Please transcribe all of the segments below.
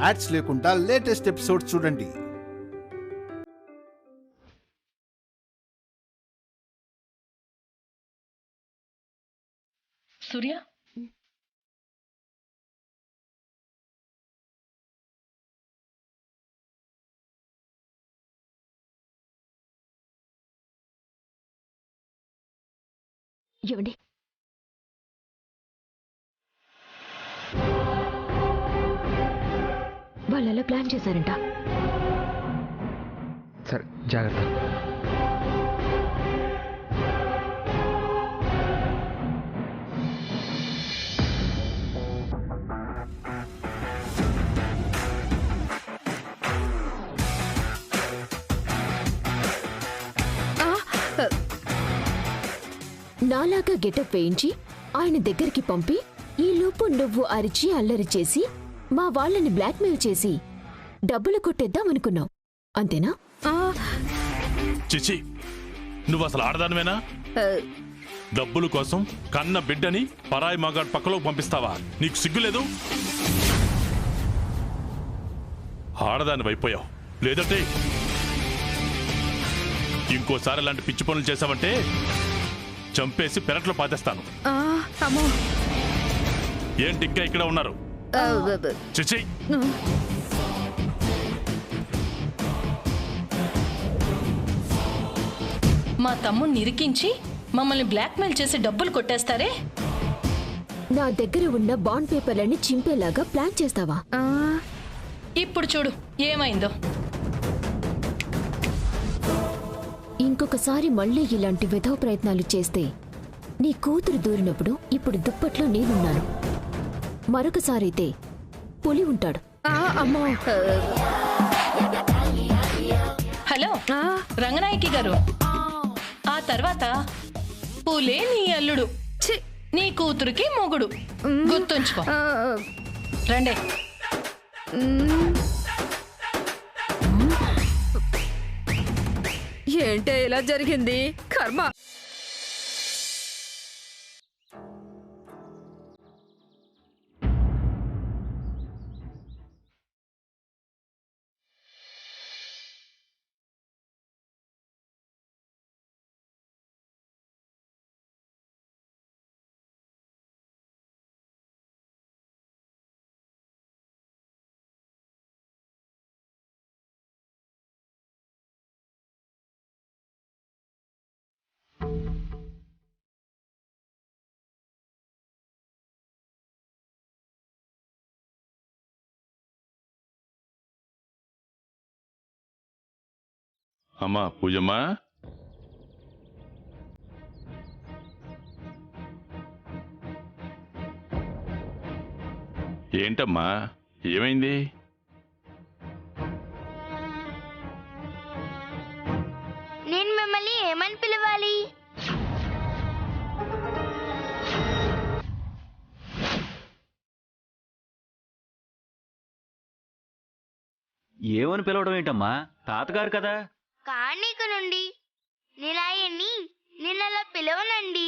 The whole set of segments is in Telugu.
యాడ్స్ లేకుండా లేటెస్ట్ ఎపిసోడ్స్ చూడండి. సూర్య, ఏమండి, వాళ్ళు అలా ప్లాన్ చేశారంట. సరే జాగ్రత్త. నాలాగా గెటప్ వేయించి ఆయన దగ్గరికి పంపి ఈలోపు నువ్వు అరిచి అల్లరి చేసి మా వాళ్ళని బ్లాక్మెయిల్ చేసి డబ్బులు కొట్టేద్దామనుకున్నావు, అంతేనా? చిచి, నువ్వు అసలు ఆడదానివేనా? డబ్బుల కోసం కన్న బిడ్డని పరాయి మగాడు పక్కలోకి పంపిస్తావా? నీకు సిగ్గులేదు? ఆడదాని అయిపోయావు. లేదంటే ఇంకోసారి అలాంటి పిచ్చి పనులు చేసావంటే చంపేసి పెరట్లో పాతేస్తాను. ఏంటి ఇంకా ఇక్కడ ఉన్నారు? చిచి, మా తమ్ముడిని ఇరికించి మమ్మల్ని బ్లాక్మెయిల్ చేసి డబ్బులు కొట్టేస్తారే? నా దగ్గర ఉన్న బాండ్ పేపర్లని చింపేలాగా ప్లాన్ చేస్తావా? ఇప్పుడు చూడు ఏమైందో. ఇంకొకసారి మళ్ళీ ఇలాంటి విధవ ప్రయత్నాలు చేస్తే నీ కూతురు దూరినప్పుడు ఇప్పుడు దుప్పట్లో నేనున్నాను. మరొకసారి అయితే పులి ఉంటాడు. హలో రంగనాయకి గారు, ఆ తర్వాత పూలే నీ అల్లుడు, నీ కూతురికి మొగుడు. గుర్తుంచుకో. రండే. ఏంటే ఇలా జరిగింది? కర్మ. అమ్మా పూజమ్మా, ఏంటమ్మా ఏమైంది? నేను మిమ్మల్ని ఏమని పిలవాలి? ఏమని పిలవడం ఏంటమ్మా? తాతగారు కదా. కానీ ఇక నుండి నేను ఆయన్ని నిన్నలా పిలవనండి.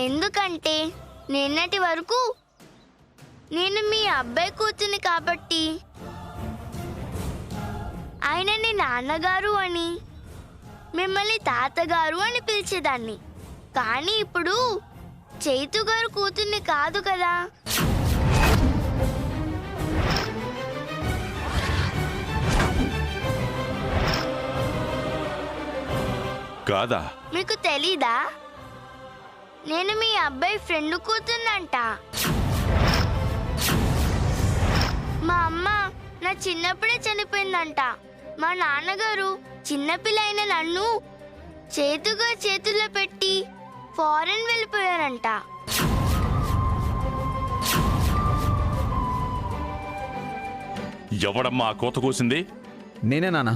ఎందుకంటే నిన్నటి వరకు నేను మీ అబ్బాయి కూతుని కాబట్టి ఆయనని నాన్నగారు అని, మిమ్మల్ని తాతగారు అని పిలిచేదాన్ని. కానీ ఇప్పుడు చైతు గారు కూతుర్ని కాదు కదా. కాదా? మీకు తెలీదా? నేను మీ అబ్బాయి ఫ్రెండ్ కూతున్నంట. మా అమ్మ నా చిన్నప్పుడే చనిపోయిందంట. మా నాన్నగారు చిన్నపిల్ల అయిన నన్ను చేతుల్లో పెట్టి ఫారెన్ వెళ్ళిపోయారంట. ఎవడమ్మా ఆ కోత కోసింది? నేనే నాన్న.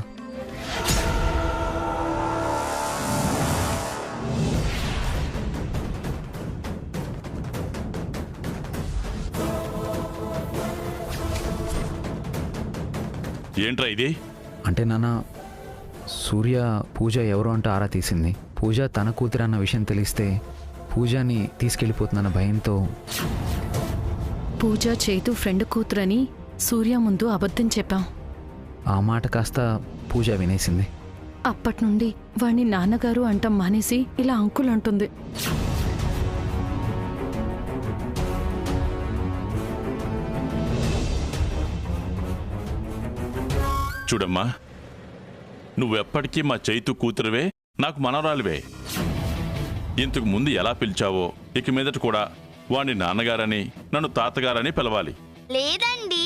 ఏంట్రా ఇది? అంటే నాన్న, సూర్య పూజ ఎవరు అంటూ ఆరా తీసింది. పూజ తన కూతురన్న విషయం తెలిస్తే పూజని తీసుకెళ్ళిపోతుందన్న భయంతో పూజ చేతు ఫ్రెండ్ కూతురని సూర్య ముందు అబద్ధం చెప్పాం. ఆ మాట కాస్త పూజ వినేసింది. అప్పటి నుండి వాణ్ణి నాన్నగారు అంటాం మానేసి ఇలా అంకుల్ అంటుంది. చూడమ్మా, నువ్వెప్పటికీ మా చైతు కూతురువే, నాకు మనవరాలివే. ఇంతకు ముందు ఎలా పిలిచావో ఇక మీదట కూడా వాణ్ణి నాన్నగారని నన్ను తాతగారని పిలవాలి. లేదండి,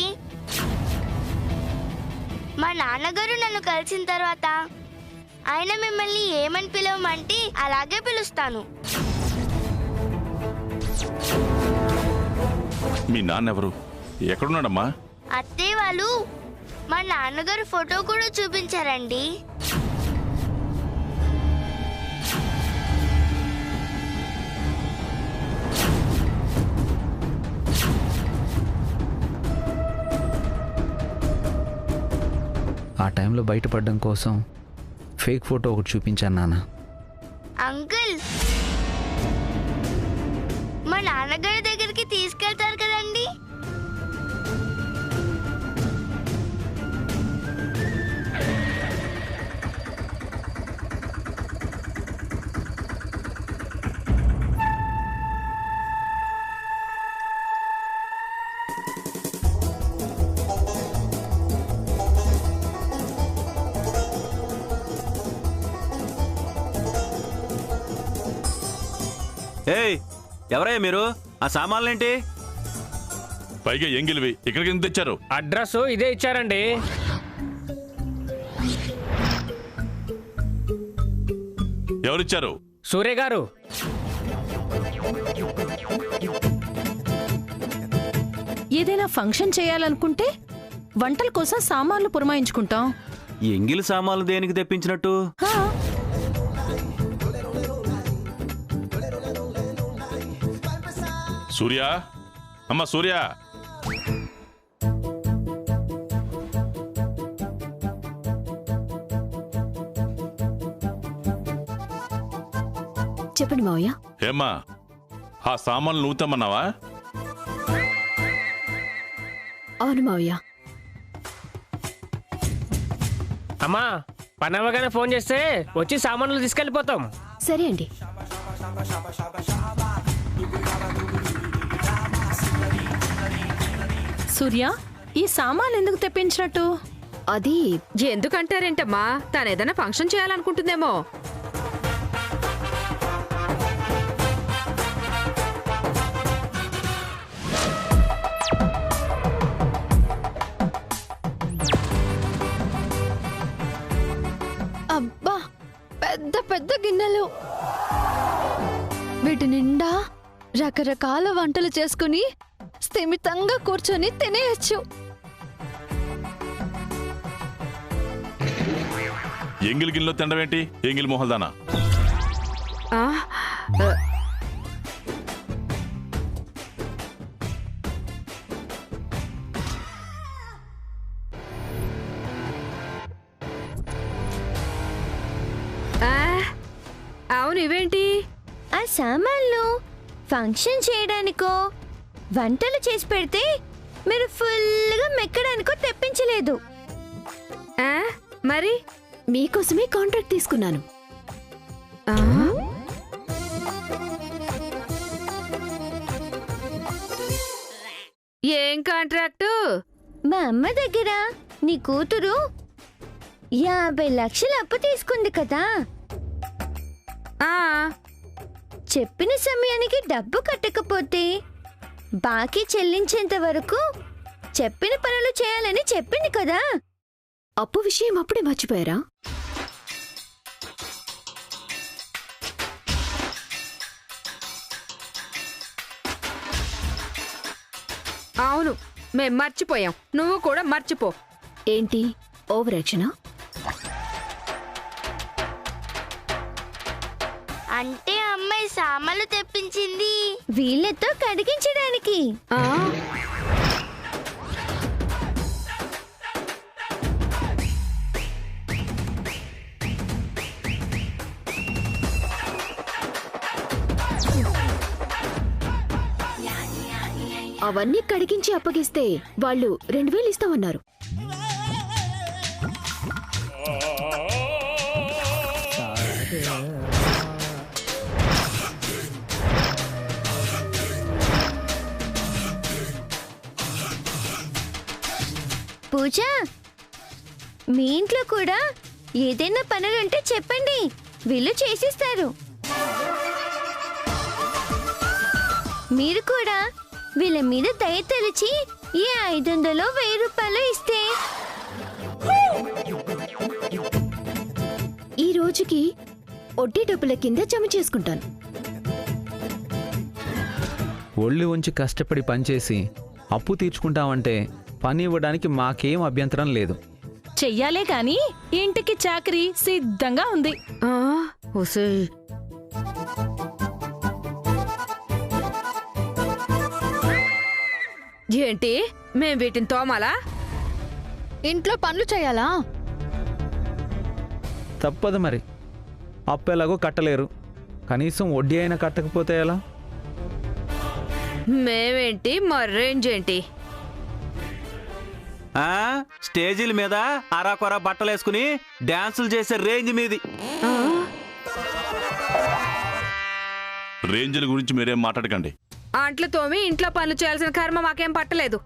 మా నాన్నగారు నన్ను కలిసిన తర్వాత ఆయన మిమ్మల్ని ఏమని పిలవమంటే అలాగే పిలుస్తాను. మీ నాన్నెవరు? ఎక్కడున్నాడమ్మా? అత్తయ్య వాళ్ళు మా నాన్నగారు ఫోటో కూడా చూపించారండి. ఆ టైంలో బయటపడడం కోసం ఫేక్ ఫోటో ఒకటి చూపించాను నాన్న. అంకుల్, మా నాన్నగారి దగ్గరికి తీసుకెళ్తారు కదండి. ఏయ్, ఎవరయ్యా మీరు? ఆ సామాన్లేంటి? పైగా ఎంగిలివి ఇక్కడికి ఎందుకు తెచ్చారు? అడ్రస్ ఇదే ఇచ్చారండి. ఎవరిచ్చారు? సూర్య గారు. ఏదైనా ఫంక్షన్ చేయాలనుకుంటే వంటల కోసం సామాన్లు పురమాయించుకుంటాం. ఎంగిలి సామాన్లు దేనికి తెప్పించినట్టు? హా, సూర్య, అమ్మ సూర్య, చెప్పండి మావయ్య. ఏమ్మా, ఆ సామాన్లు నువ్వు తెమ్మన్నావా? అవును మావయ్య. అమ్మా, పని అవ్వగానే ఫోన్ చేస్తే వచ్చి సామాన్లు తీసుకెళ్ళిపోతాం. సరే అండి. సూర్య, ఈ సామాన్లు ఎందుకు తెప్పించినట్టు? అది ఎందుకంటారేంటమ్మా, తనేదైనా ఫంక్షన్ చేయాలనుకుంటుందేమో. అబ్బా, పెద్ద పెద్ద గిన్నెలు. వీటి నిండా రకరకాల వంటలు చేసుకుని స్థిమితంగా కూర్చొని తినేయచ్చు. ఎంగిలి గిన్నెలో తినడమేంటి? ఎంగిలి మొహల్దానా? ఆ, అవును, ఇవేంటి? ఆ సామాన్లు ఫంక్షన్ చేయడానికో వంటలు చేసి పెడితే మీరు ఫుల్గా మెక్కడానికో తెప్పించలేదు. మరి మీకోసమే కాంట్రాక్ట్ తీసుకున్నాను. ఆ, ఏం కాంట్రాక్టు? మా అమ్మ దగ్గర నీ కూతురు 50 లక్షలు అప్పు తీసుకుంది కదా. ఆ, చెప్పిన సమయానికి డబ్బు కట్టకపోతే బాకీ చెల్లించేంత వరకు చెప్పిన పనులు చేయాలని చెప్పింది కదా. అప్పు విషయం అప్పుడే మర్చిపోయారా? అవును, మేం మర్చిపోయాం. నువ్వు కూడా మర్చిపో. ఏంటి ఓవర్ యాక్షనా? అంటే అమ్మాయి సామాన్లు తెప్పించింది వీళ్ళతో కడిగించడానికి. ఆ, అవన్నీ కడిగించి అప్పగిస్తే వాళ్ళు 2000 ఇస్తామన్నారు. పూజ, మీ ఇంట్లో కూడా ఏదైనా పనులుంటే చెప్పండి, వీళ్ళు చేసిస్తారు. మీరు కూడా వీళ్ళ మీద దయ తలిచి ఈ 500 1000 ఇస్తే ఈ రోజుకి వడ్డీ డబ్బుల కింద జమ చేసుకుంటాను. ఒళ్ళు ఉంచి కష్టపడి పనిచేసి అప్పు తీర్చుకుంటామంటే పని ఇవ్వడానికి మాకేం అభ్యంతరం లేదు. చెయ్యాలే గాని ఇంటికి చాకరీ సిద్ధంగా ఉంది. ఒసేయ్, ఏంటి మేం వీటిని తోమాలా? ఇంట్లో పనులు చేయాలా? తప్పదు మరి, అప్పు ఎలాగో కట్టలేరు, కనీసం వడ్డీ అయినా కట్టకపోతే ఎలా? మేమేంటి మర్రేంజ్ ఏంటి? స్టేజీల మీద అరాకొర బట్టలు వేసుకుని డాన్సులు చేసే రేంజ్ మీది. రేంజ్ల గురించి మీరేం మాట్లాడకండి. అంట్లు తోమి ఇంట్లో పనులు చేయాల్సిన కర్మ మాకేం పట్టలేదు.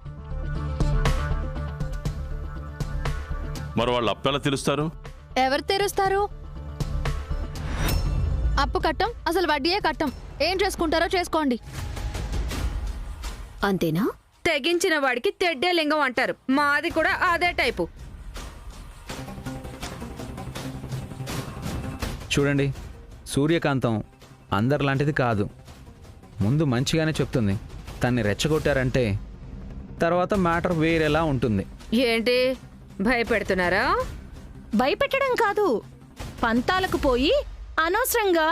మరి వాళ్ళు అప్పెలా తెలుస్తారు? ఎవరు తెరుస్తారు? అప్పు కట్టం, అసలు వడ్డీయే కట్టం. ఏం చేసుకుంటారో చేసుకోండి. అంతేనా? తెగించిన వాడికి తెడ్డే లింగం అంటారు. మాది కూడా అదే టైపు. చూడండి, సూర్యకాంతం అందరిలాంటిది కాదు. ముందు మంచిగానే చెప్తుంది. తన్ని రెచ్చగొట్టారంటే తర్వాత మ్యాటర్ వేరేలా ఉంటుంది. ఏంటి భయపెడుతున్నారా? భయపెట్టడం కాదు, పంతాలకు పోయి అనవసరంగా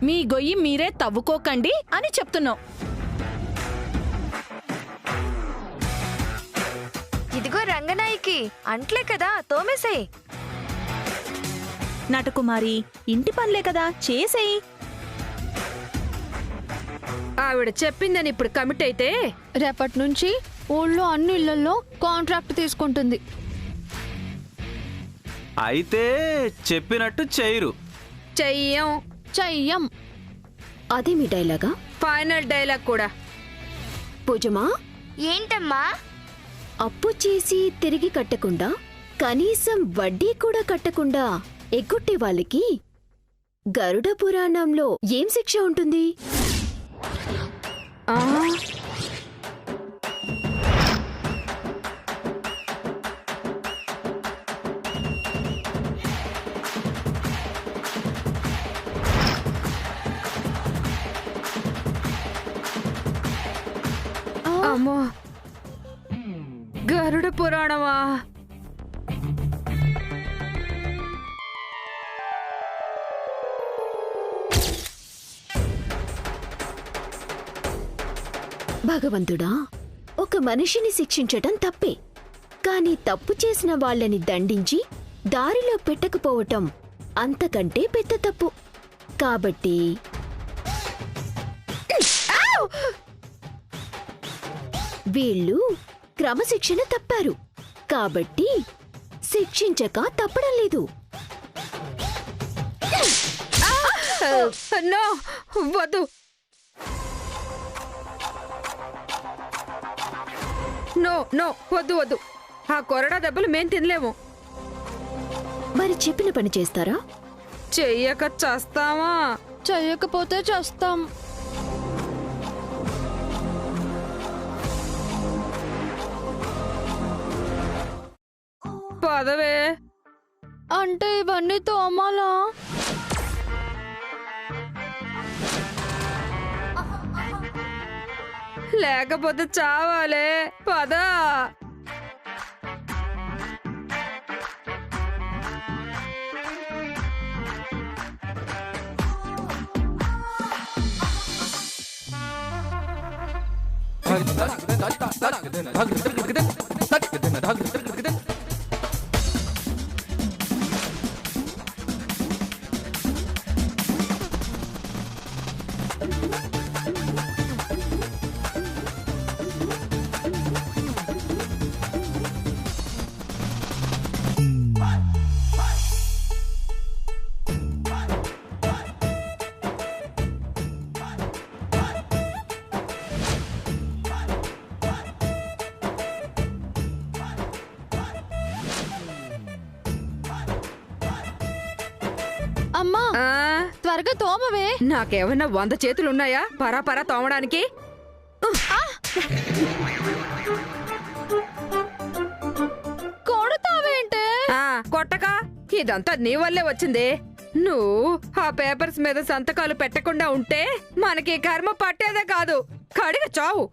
మీ గొయ్యి మీరే తవ్వుకోకండి అని చెప్తున్నాం. ఇదిగో రంగనాయికి అంట్లే కదా, తోమేసేయ్. నటకుమారి, ఇంటి పనులే కదా, చేసేయి. ఆవిడ చెప్పిందని ఇప్పుడు కమిట్ అయితే రేపటి నుంచి ఊళ్ళో అన్ని ఇళ్లలో కాంట్రాక్ట్ తీసుకుంటుంది. అయితే చెప్పినట్టు చేయరు. చెయ్యం. చెయ్యం. అదే మీ డైలాగా? ఫైనల్ డైలాగ్ కూడా. పూజమా, ఏంటమ్మా? అప్పు చేసి తిరిగి కట్టకుండా కనీసం వడ్డీ కూడా కట్టకుండా ఎగ్గొట్టే వాళ్ళకి గరుడ పురాణంలో ఏం శిక్ష ఉంటుంది? అమ్మో, గరుడ పురాణమా? భగవంతుడా, ఒక మనిషిని శిక్షించటం తప్పే, కాని తప్పు చేసిన వాళ్ళని దండించి దారిలో పెట్టకపోవటం అంతకంటే పెద్ద తప్పు. కాబట్టి వీళ్ళు క్రమశిక్షణ తప్పారు, కాబట్టి శిక్షించక తప్పడం లేదు. నో, వద్దు. నో నో, వద్దు వద్దు. ఆ కొరడా దెబ్బలు మేం తినలేము. మరి చెప్పిన పని చేస్తారా? చెయ్యక చేస్తావా? చెయ్యకపోతే చేస్తాం. పదవే. అంటే ఇవన్నీ తోమాలా? లేకపోతే చావాలే. పదా. అమ్మా త్వరగా తోమవే. నాకేమన్నా 100 చేతులున్నాయా పరా తోమడానికి? కొడతావేంటే? కొట్టక, ఇదంతా నీ వల్లే వచ్చింది. నువ్వు ఆ పేపర్స్ మీద సంతకాలు పెట్టకుండా ఉంటే మనకి కర్మ పట్టేదే కాదు, కడిగ చావు.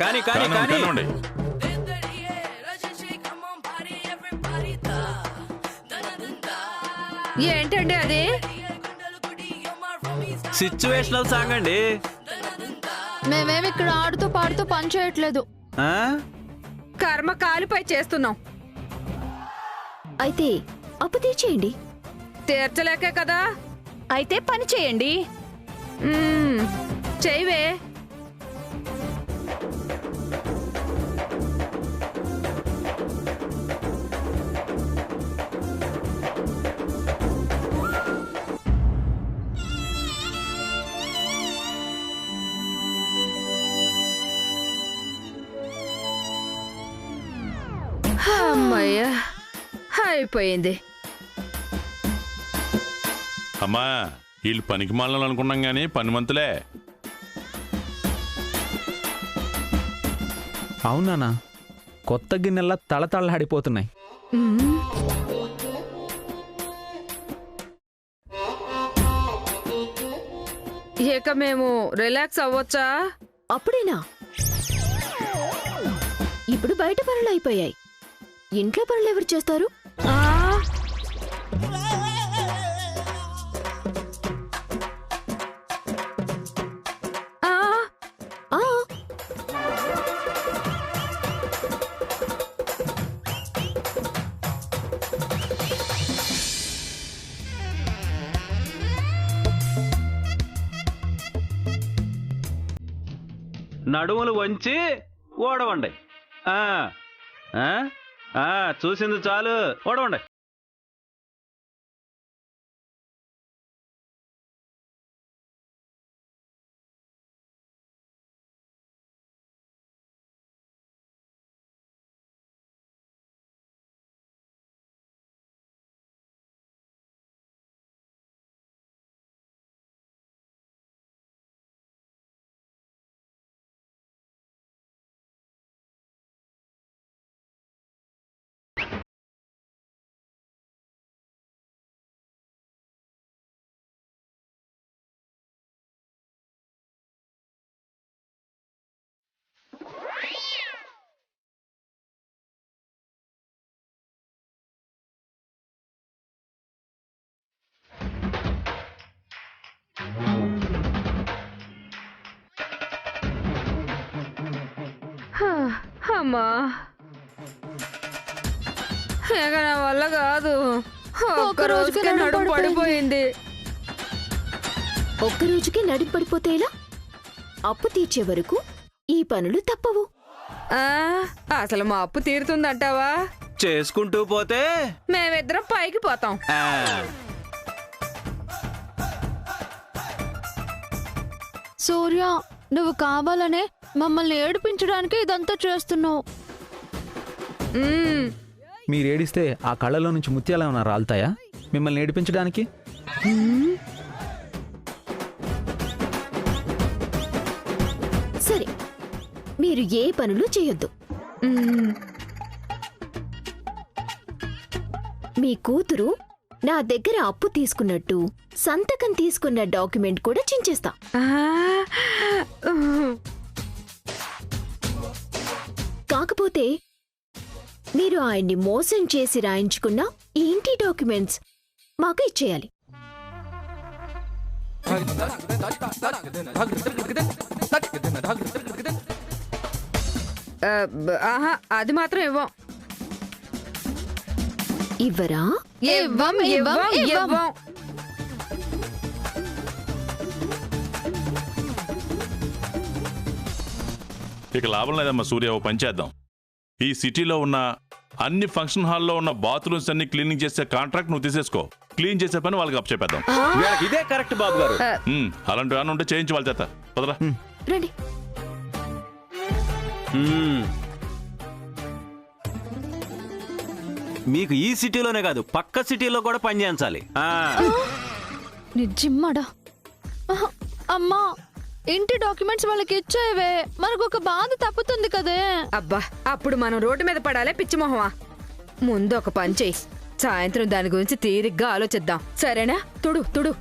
కానీ కానీ కానీ ఏంటండి అది? సిచ్యువేషనల్ సాంగ్ అండి. మేమేమి ఇక్కడ ఆడుతూ పాడుతూ పని చేయట్లేదు. కర్మ కాలిపై చేస్తున్నాం. అయితే అప్పు తీర్చేయండి. తీర్చలేకే కదా. అయితే పని చేయండి. చేయవే. అమ్మయ్యా, అయిపోయింది. అమ్మా, వీళ్ళు పనికి మాలను అనుకున్నాం గాని పనిమంతులే. అవునా? కొత్త గిన్నెల్లా తళతళలాడిపోతున్నాయి. ఇక మేము రిలాక్స్ అవ్వచ్చా? అప్పుడేనా? ఇప్పుడు బయట పనులు అయిపోయాయి, ఇంట్లో పనులు ఎవరు చేస్తారు? నడుములు వంచి ఓడవండి. చూసింది చాలు, ఓడవండి. అమ్మా, ఇక నా వల్ల కాదు. ఒక్క రోజుకే నడుము పడిపోయింది. ఒక్క రోజుకి నడుము పడిపోతే ఎలా? అప్పు తీర్చే వరకు ఈ పనులు తప్పవు. అసలు మా అప్పు తీరుతుందంటావా? చేసుకుంటూ పోతే మేమిద్దరం పైకి పోతాం. సూర్య, నువ్వు కావాలనే మమ్మల్ని ఏడిపించడానికి ఇదంతా చేస్తున్నావు. మీరేడిస్తే ఆ కళ్ళలో నుంచి ముత్యాలు ఏమైనా రాలుతాయా మిమ్మల్ని ఏడిపించడానికి? సరే, మీరు ఏ పనులు చేయొద్దు. మీ కూతురు నా దగ్గర అప్పు తీసుకున్నట్టు సంతకం తీసుకున్న డాక్యుమెంట్ కూడా చించేస్తా. కాకపోతే మీరు ఆయన్ని మోసం చేసి రాయించుకున్న ఈ ఇంటి డాక్యుమెంట్స్ మాకు ఇచ్చేయాలి. అది మాత్రం ఇవ్వం. ఇవ్వరా? ఇవ్వం ఇవ్వం ఇవ్వం. ఇక లాభం లేదమ్మా సూర్య, ఓ పని చేద్దాం. ఈ సిటీలో ఉన్న అన్ని ఫంక్షన్ హాల్లో ఉన్న బాత్రూమ్స్ అన్ని క్లీనింగ్ చేసే కాంట్రాక్ట్ నువ్వు తీసేసుకో. క్లీన్ చేసే పని వాళ్ళకి అప్పచెప్పేద్దాం. ఇదే కరెక్ట్ బాబు గారు. అలాంటి ఏమైనా ఉంటే చేయించి వాళ్ళ చేత పదరా. రండి. మీకు ఈ సిటీలోనే కాదు పక్క సిటీలో కూడా పని చేయించాలి. నిజమ్మడా. అమ్మా, ఇంటి డాక్యుమెంట్స్ వాళ్ళకి ఇచ్చేవే, మనకు ఒక బాధ తప్పుతుంది కదే. అబ్బా, అప్పుడు మనం రోడ్డు మీద పడాలే పిచ్చిమొహమా. ముందు ఒక పని చెయ్యి, సాయంత్రం దాని గురించి తీరిగ్గా ఆలోచిద్దాం. సరేనా? తుడు తుడు.